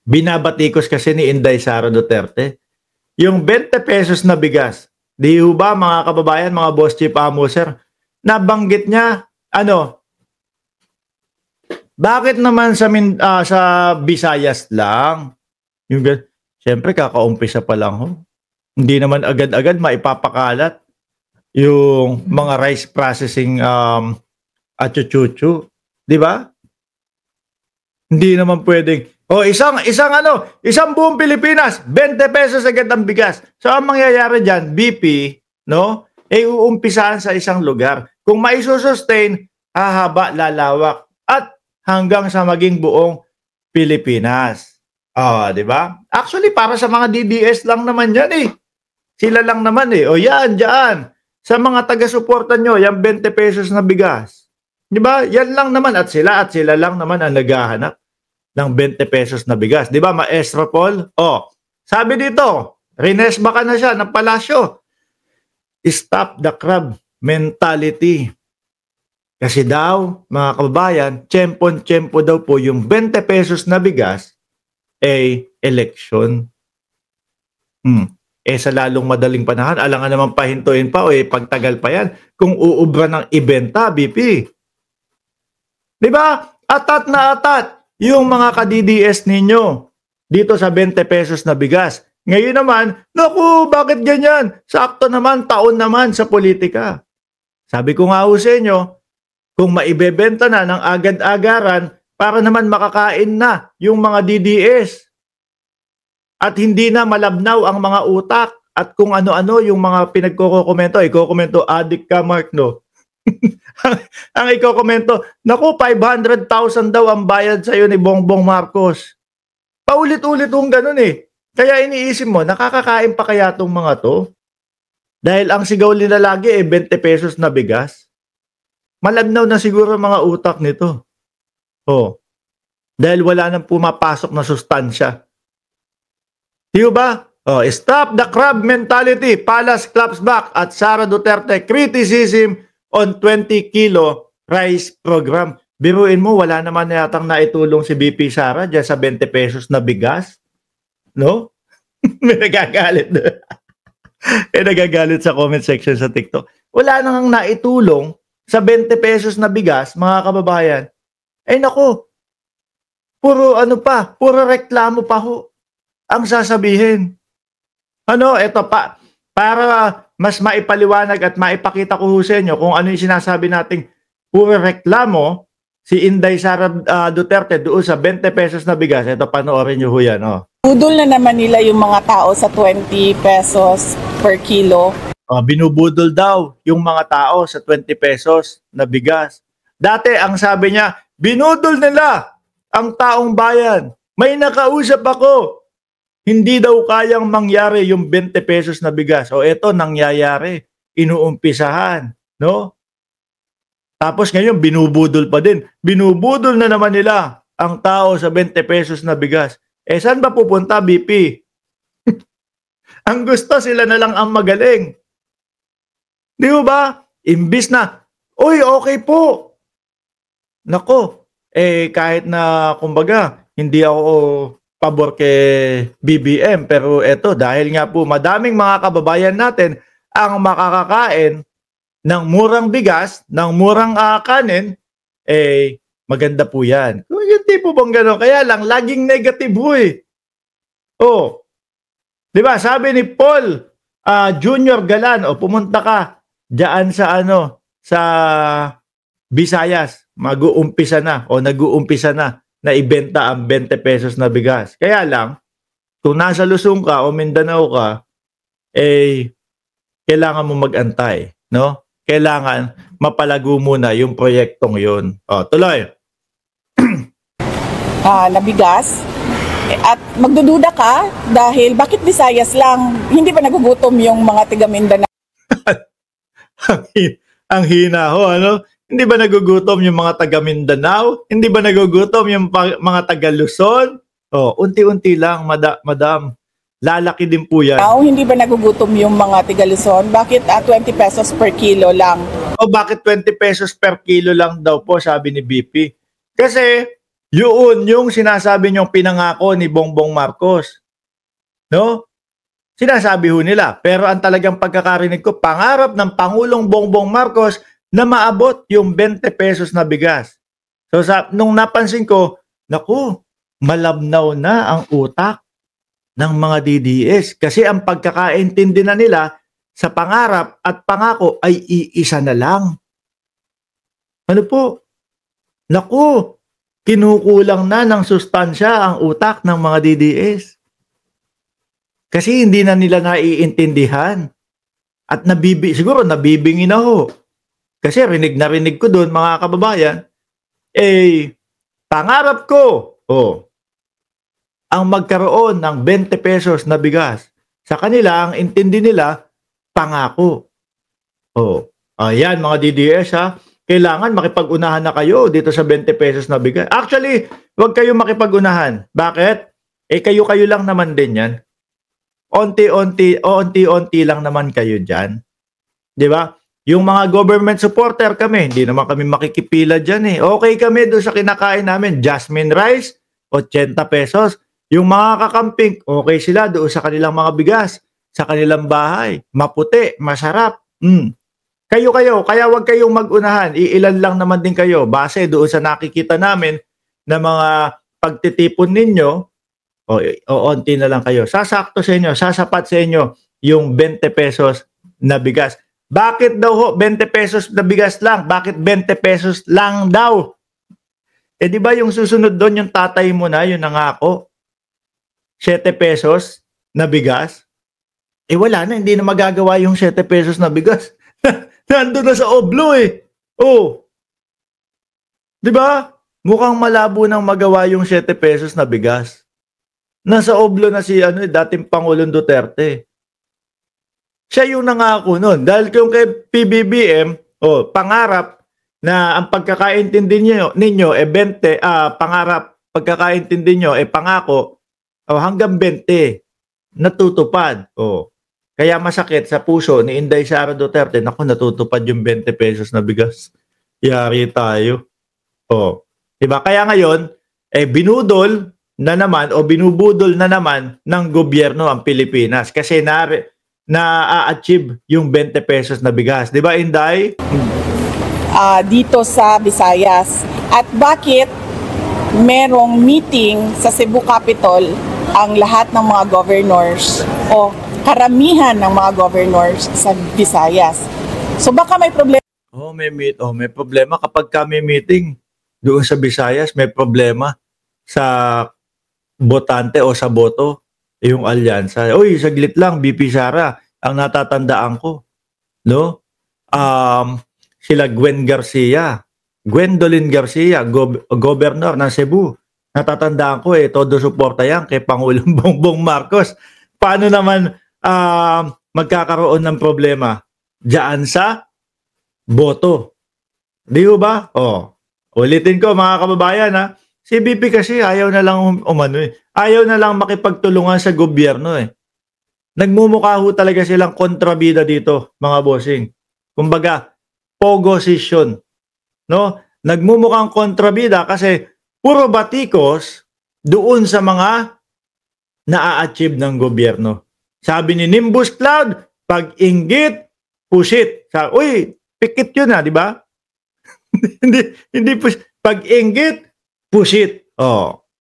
binabatikos kasi ni Inday Sara Duterte. Yung 20 pesos na bigas, di ho ba mga kababayan, mga boss chief amuser, nabanggit niya, bakit naman sa Visayas lang? Siyempre, kakaumpisa pa lang ho. Hindi naman agad-agad maipapakalat yung mga rice processing at chuchu. Di ba? Hindi naman pwedeng, isang buong Pilipinas, 20 pesos agad ang bigas. So, ang mangyayari dyan, BP, no? Uumpisahan sa isang lugar. Kung maisussustain, hahaba, lalawak, at hanggang sa maging buong Pilipinas. Di ba? Actually, para sa mga DDS lang naman yan eh. Sila lang naman eh. O yan, dyan. Sa mga taga-suporta nyo, yung 20 pesos na bigas. Di ba? Yan lang naman. At sila lang naman ang naghahanap ng 20 pesos na bigas. Di ba, Maestro Paul? Sabi dito, rinesba ka na siya ng palasyo. Stop the crab mentality. Kasi daw, mga kababayan, tiyempon-tiyempo daw po yung 20 pesos na bigas election. Sa lalong madaling panahon, alangan naman pahintuin pa pagtagal pa yan. Kung uubra ng ibenta, BP. Di ba? Atat na atat yung mga ka-DDS ninyo dito sa 20 pesos na bigas. Ngayon naman, naku, bakit ganyan? Sakto naman, taon naman sa politika. Sabi ko nga ho sa inyo, kung maibebenta na ng agad-agaran, para naman makakain na yung mga DDS. At hindi na malabnaw ang mga utak at kung ano-ano yung mga pinagkokomento. Iko-komento, adik ka, Mark, no? Ang iko-komento, naku, 500,000 daw ang bayad sa'yo ni Bongbong Marcos. Paulit-ulit yung ganun eh. Kaya iniisip mo, nakakakain pa kaya itong mga to? Dahil ang sigaw nila lagi 20 pesos na bigas. Malabnaw na siguro mga utak nito. Dahil wala nang pumapasok na sustansya. Di ba? Stop the crab mentality. Palace claps back at Sara Duterte criticism on 20 kilo rice program. Biruin mo, wala naman yatang naitulong si BP Sara dyan sa 20 pesos na bigas. No? May nagagalit. May nagagalit sa comment section sa TikTok. Wala nang naitulong sa 20 pesos na bigas, mga kababayan. Naku, puro reklamo pa ho ang sasabihin. Ito pa, para mas maipaliwanag at maipakita ko sa inyo kung ano yung sinasabi nating puro reklamo, si Inday Sara Duterte doon sa 20 pesos na bigas. Ito, panoorin nyo ho yan. Budol na naman nila yung mga tao sa 20 pesos per kilo. Binubudol daw yung mga tao sa 20 pesos na bigas. Dati, ang sabi niya, binudol nila ang taong bayan. May nakausap ako. Hindi daw kayang mangyari yung 20 pesos na bigas. Eto, nangyayari. Inuumpisahan. No? Tapos ngayon, binubudol pa din. Binubudol na naman nila ang tao sa 20 pesos na bigas. Saan ba pupunta, BP? Ang gusto, sila na lang ang magaling. Di ba? Imbis na, okay po. Nako, kahit na, kumbaga, hindi ako pabor kay BBM, pero eto, dahil nga po madaming mga kababayan natin ang makakakain ng murang bigas, ng murang kanin, maganda po yan. Kung yung tipo bang gano'n, kaya lang, laging negative ho eh. Di ba, sabi ni Paul Junior Galan, pumunta ka diyan sa Visayas, mag-uumpisa na o nag-uumpisa na ibenta ang 20 pesos na bigas. Kaya lang, kung nasa Luzon ka o Mindanao ka, kailangan mo mag-antay, no? Kailangan mapalago muna yung proyektong yun. Tuloy. Na bigas. At magdududa ka dahil bakit Visayas lang? Hindi ba nagugutom yung mga taga Mindanao? Ang hina ho, Hindi ba nagugutom yung mga taga Mindanao? Hindi ba nagugutom yung mga taga Luzon? Unti-unti lang, madam. Lalaki din po yan. Hindi ba nagugutom yung mga taga Luzon? Bakit 20 pesos per kilo lang? Bakit 20 pesos per kilo lang daw po, sabi ni BP? Kasi Yun yung sinasabi niyong pinangako ni Bongbong Marcos. No? Sinasabi ho nila. Pero ang talagang pagkakarinig ko, pangarap ng Pangulong Bongbong Marcos na maabot yung 20 pesos na bigas. So nung napansin ko, naku, malabnaw na ang utak ng mga DDS. Kasi ang pagkakaintindi na nila sa pangarap at pangako ay iisa na lang. Ano po? Naku, kinukulang na ng sustansya ang utak ng mga DDS. Kasi hindi na nila naiintindihan. At siguro nabibingi na ho. Kasi rinig na rinig ko doon, mga kababayan, pangarap ko, ang magkaroon ng 20 pesos na bigas. Sa kanila, ang intindi nila, pangako. Ayan mga DDS ha, kailangan makipag-unahan na kayo dito sa 20 pesos na bigas. Actually, huwag kayong makipag-unahan. Bakit? Kayo-kayo lang naman din yan. Onti-onti lang naman kayo dyan. Di ba? Yung mga government supporter kami, hindi naman kami makikipila dyan eh. Okay kami doon sa kinakain namin, jasmine rice, 80 pesos. Yung mga kakamping, okay sila doon sa kanilang mga bigas, sa kanilang bahay. Maputi, masarap. Kayo, kaya wag kayong mag-unahan. Iilan lang naman din kayo. Base doon sa nakikita namin na mga pagtitipon ninyo, onti na lang kayo. Sasakto sa inyo, sasapat sa inyo yung 20 pesos na bigas. Bakit daw ho 20 pesos na bigas lang? Bakit 20 pesos lang daw? Di ba yung susunod doon yung tatay mo na, yung nangako? 7 pesos na bigas? Wala na, hindi na magagawa yung 7 pesos na bigas. Nandun na sa oblo eh. Di ba? Mukhang malabo nang magawa yung 7 pesos na bigas. Nasa oblo na si dating Pangulong Duterte. Siya yung nangako nun. Dahil kung kay PBBM, pangarap na ang pagkakaintindi ninyo 20, pangarap, pagkakaintindi nyo pangako, hanggang 20, natutupad. Kaya masakit sa puso ni Inday Sara Duterte, naku, natutupad yung 20 pesos na bigas. Yari tayo. Diba? Kaya ngayon, binudol na naman o binubudol na naman ng gobyerno ang Pilipinas kasi na-achieve yung 20 pesos na bigas. Di ba, Inday? Dito sa Visayas. At bakit merong meeting sa Cebu Capitol ang lahat ng mga governors o karamihan ng mga governors sa Visayas? So baka may problema. May problema kapag kami meeting doon sa Visayas, may problema sa botante o sa boto. Yung alyansa. Saglit lang, BP Sara, ang natatandaan ko. No? Sila Gwendolyn Garcia, governor ng Cebu. Natatandaan ko todo suporta yan kay Pangulong Bongbong Marcos. Paano naman magkakaroon ng problema? Diyan sa boto. Di ba? Ulitin ko mga kababayan ha. Si BP kasi ayaw na lang ayaw na lang makipagtulungan sa gobyerno Nagmumukha ho talaga silang kontrabida dito, mga bossing. Kumbaga, pogosisyon. No? Nagmumukhang kontrabida kasi puro batikos doon sa mga na-achieve ng gobyerno. Sabi ni Nimbus Cloud, pag inggit, pusit. Pikit yun di ba? hindi push. Pag inggit, pusit.